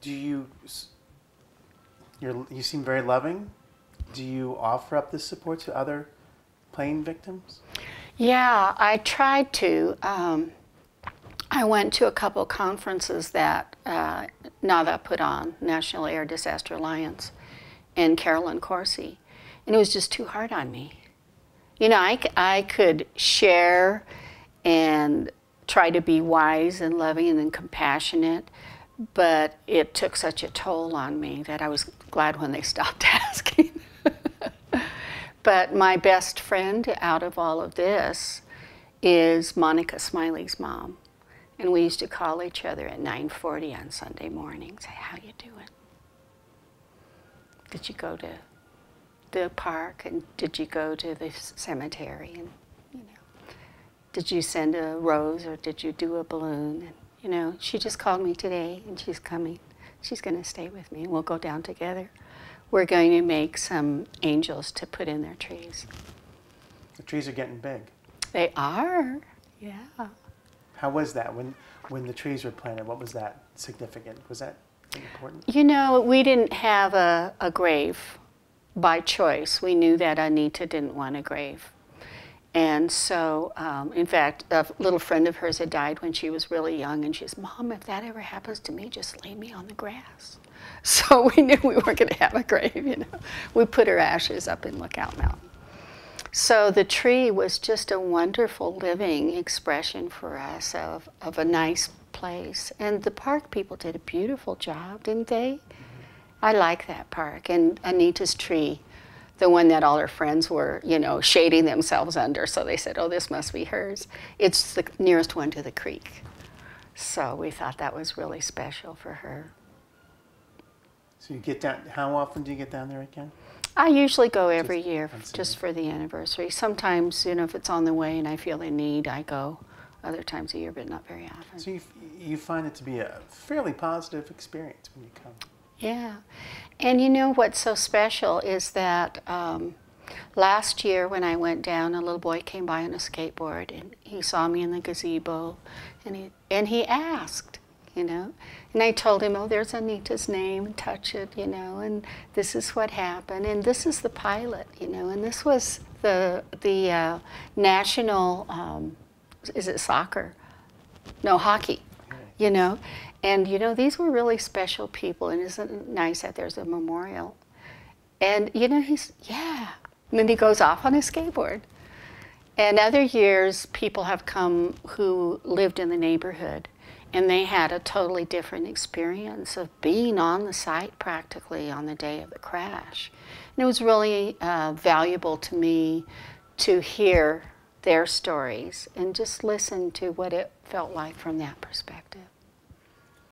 Do you, you seem very loving. Do you offer up this support to other plane victims? Yeah, I tried to. I went to a couple conferences that NADA put on, National Air Disaster Alliance, and Carolyn Corsi, and it was just too hard on me. You know, I could share and try to be wise and loving and compassionate, but it took such a toll on me that I was glad when they stopped asking. But my best friend out of all of this is Monica Smiley's mom. And we used to call each other at 9:40 on Sunday mornings. Hey, how you doing? Did you go to the park? And did you go to the cemetery? And, you know, did you send a rose or did you do a balloon? And, you know, she just called me today and she's coming. She's going to stay with me and we'll go down together. We're going to make some angels to put in their trees. The trees are getting big. They are, yeah. How was that when the trees were planted? What was that significant? Was that important? You know, we didn't have a grave by choice. We knew that Anita didn't want a grave. And so, in fact, a little friend of hers had died when she was really young, and she said, Mom, if that ever happens to me, just lay me on the grass. So we knew we weren't going to have a grave, you know. We put her ashes up in Lookout Mountain. So the tree was just a wonderful living expression for us of a nice place. And the park people did a beautiful job, didn't they? I like that park. And Anita's tree, the one that all her friends were, you know, shading themselves under, so they said, oh, this must be hers. It's the nearest one to the creek. So we thought that was really special for her. So you get down, how often do you get down there again? I usually go every year just for the anniversary. Sometimes, you know, if it's on the way and I feel the need, I go other times a year, but not very often. So you find it to be a fairly positive experience when you come? Yeah. And you know what's so special is that last year when I went down, a little boy came by on a skateboard and he saw me in the gazebo and he asked, you know. And I told him, oh, there's Anita's name, touch it, you know, and this is what happened, and this is the pilot, you know, and this was the national, is it soccer? No, hockey, you know. And, you know, these were really special people, and isn't it nice that there's a memorial? And, you know, yeah. And then he goes off on his skateboard. And other years, people have come who lived in the neighborhood, and they had a totally different experience of being on the site practically on the day of the crash. And it was really valuable to me to hear their stories and just listen to what it felt like from that perspective.